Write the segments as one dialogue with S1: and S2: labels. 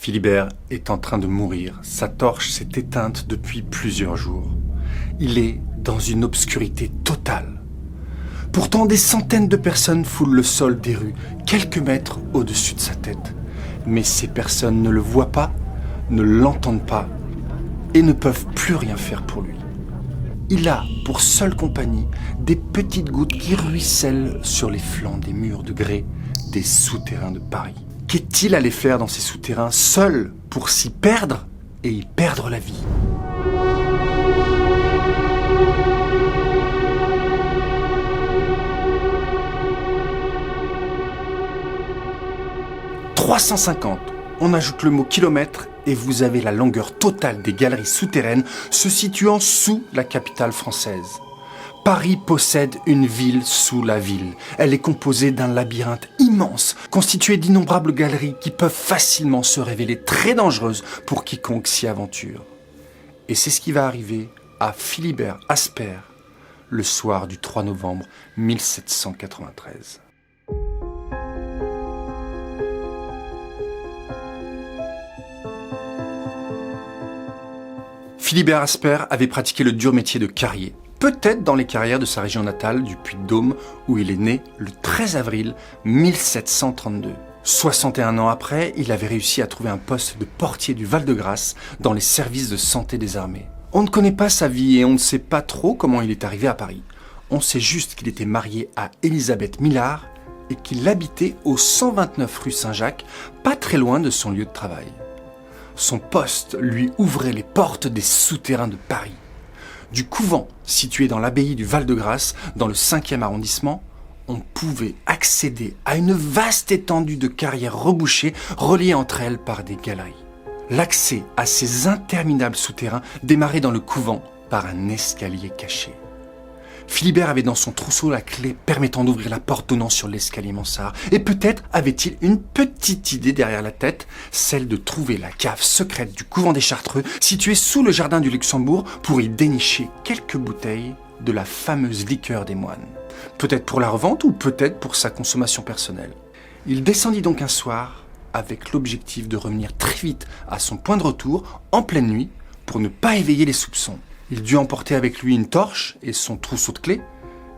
S1: Philibert est en train de mourir. Sa torche s'est éteinte depuis plusieurs jours. Il est dans une obscurité totale. Pourtant, des centaines de personnes foulent le sol des rues, quelques mètres au-dessus de sa tête. Mais ces personnes ne le voient pas, ne l'entendent pas et ne peuvent plus rien faire pour lui. Il a pour seule compagnie des petites gouttes qui ruissellent sur les flancs des murs de grès des souterrains de Paris. Qu'est-il allé faire dans ces souterrains seul pour s'y perdre et y perdre la vie ? « 350 » On ajoute le mot kilomètre et vous avez la longueur totale des galeries souterraines se situant sous la capitale française. Paris possède une ville sous la ville. Elle est composée d'un labyrinthe immense, constitué d'innombrables galeries qui peuvent facilement se révéler très dangereuses pour quiconque s'y aventure. Et c'est ce qui va arriver à Philibert Asper le soir du 3 novembre 1793. Philibert Asper avait pratiqué le dur métier de carrier, peut-être dans les carrières de sa région natale du Puy-de-Dôme, où il est né le 13 avril 1732. 61 ans après, il avait réussi à trouver un poste de portier du Val-de-Grâce dans les services de santé des armées. On ne connaît pas sa vie et on ne sait pas trop comment il est arrivé à Paris. On sait juste qu'il était marié à Élisabeth Millard et qu'il habitait au 129 rue Saint-Jacques, pas très loin de son lieu de travail. Son poste lui ouvrait les portes des souterrains de Paris. Du couvent situé dans l'abbaye du Val-de-Grâce, dans le 5e arrondissement, on pouvait accéder à une vaste étendue de carrières rebouchées reliées entre elles par des galeries. L'accès à ces interminables souterrains démarrait dans le couvent par un escalier caché. Philibert avait dans son trousseau la clé permettant d'ouvrir la porte donnant sur l'escalier mansard. Et peut-être avait-il une petite idée derrière la tête, celle de trouver la cave secrète du couvent des Chartreux, située sous le jardin du Luxembourg, pour y dénicher quelques bouteilles de la fameuse liqueur des moines. Peut-être pour la revente ou peut-être pour sa consommation personnelle. Il descendit donc un soir avec l'objectif de revenir très vite à son point de retour, en pleine nuit, pour ne pas éveiller les soupçons. Il dut emporter avec lui une torche et son trousseau de clés,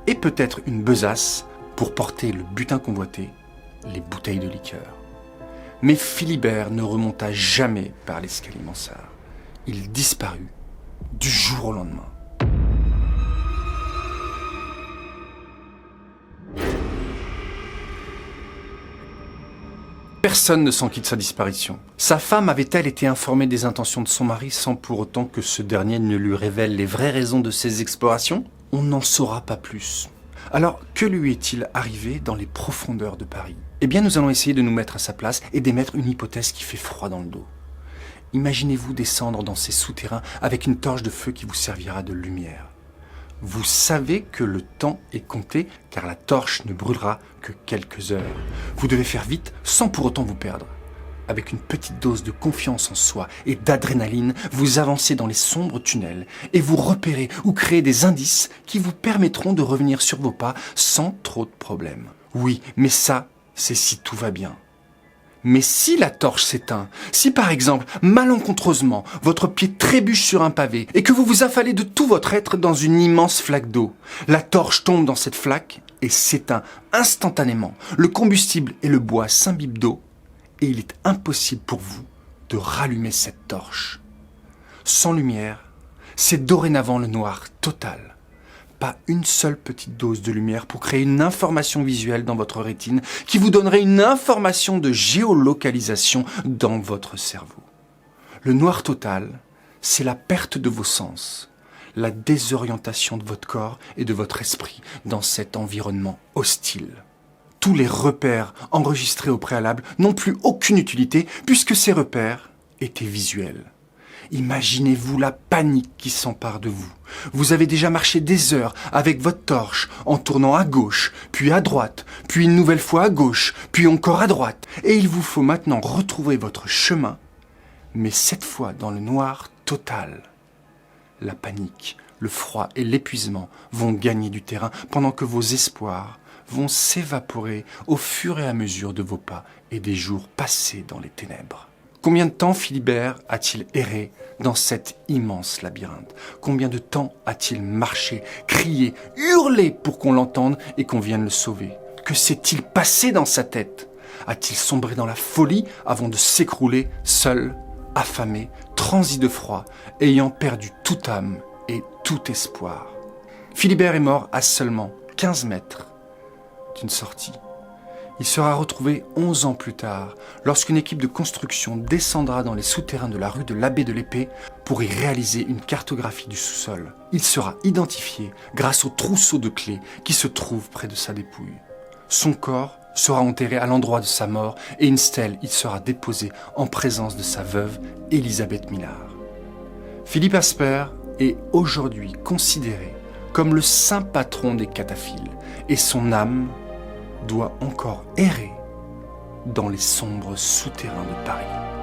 S1: et peut-être une besace pour porter le butin convoité, les bouteilles de liqueur. Mais Philibert ne remonta jamais par l'escalier mansard. Il disparut du jour au lendemain. Personne ne s'enquit de sa disparition. Sa femme avait-elle été informée des intentions de son mari sans pour autant que ce dernier ne lui révèle les vraies raisons de ses explorations ? On n'en saura pas plus. Alors, que lui est-il arrivé dans les profondeurs de Paris ? Eh bien, nous allons essayer de nous mettre à sa place et d'émettre une hypothèse qui fait froid dans le dos. Imaginez-vous descendre dans ces souterrains avec une torche de feu qui vous servira de lumière. Vous savez que le temps est compté car la torche ne brûlera que quelques heures. Vous devez faire vite sans pour autant vous perdre. Avec une petite dose de confiance en soi et d'adrénaline, vous avancez dans les sombres tunnels et vous repérez ou créez des indices qui vous permettront de revenir sur vos pas sans trop de problèmes. Oui, mais ça, c'est si tout va bien. Mais si la torche s'éteint, si par exemple, malencontreusement, votre pied trébuche sur un pavé et que vous vous affalez de tout votre être dans une immense flaque d'eau, la torche tombe dans cette flaque et s'éteint instantanément. Le combustible et le bois s'imbibent d'eau et il est impossible pour vous de rallumer cette torche. Sans lumière, c'est dorénavant le noir total. Pas une seule petite dose de lumière pour créer une information visuelle dans votre rétine qui vous donnerait une information de géolocalisation dans votre cerveau. Le noir total, c'est la perte de vos sens, la désorientation de votre corps et de votre esprit dans cet environnement hostile. Tous les repères enregistrés au préalable n'ont plus aucune utilité puisque ces repères étaient visuels. Imaginez-vous la panique qui s'empare de vous. Vous avez déjà marché des heures avec votre torche en tournant à gauche, puis à droite, puis une nouvelle fois à gauche, puis encore à droite. Et il vous faut maintenant retrouver votre chemin, mais cette fois dans le noir total. La panique, le froid et l'épuisement vont gagner du terrain pendant que vos espoirs vont s'évaporer au fur et à mesure de vos pas et des jours passés dans les ténèbres. Combien de temps Philibert a-t-il erré dans cet immense labyrinthe? Combien de temps a-t-il marché, crié, hurlé pour qu'on l'entende et qu'on vienne le sauver? Que s'est-il passé dans sa tête? A-t-il sombré dans la folie avant de s'écrouler, seul, affamé, transi de froid, ayant perdu toute âme et tout espoir? Philibert est mort à seulement 15 mètres d'une sortie. Il sera retrouvé 11 ans plus tard, lorsqu'une équipe de construction descendra dans les souterrains de la rue de l'Abbé de l'Épée pour y réaliser une cartographie du sous-sol. Il sera identifié grâce au trousseau de clés qui se trouve près de sa dépouille. Son corps sera enterré à l'endroit de sa mort et une stèle y sera déposée en présence de sa veuve, Élisabeth Millard. Philippe Asper est aujourd'hui considéré comme le saint patron des cataphiles et son âme doit encore errer dans les sombres souterrains de Paris.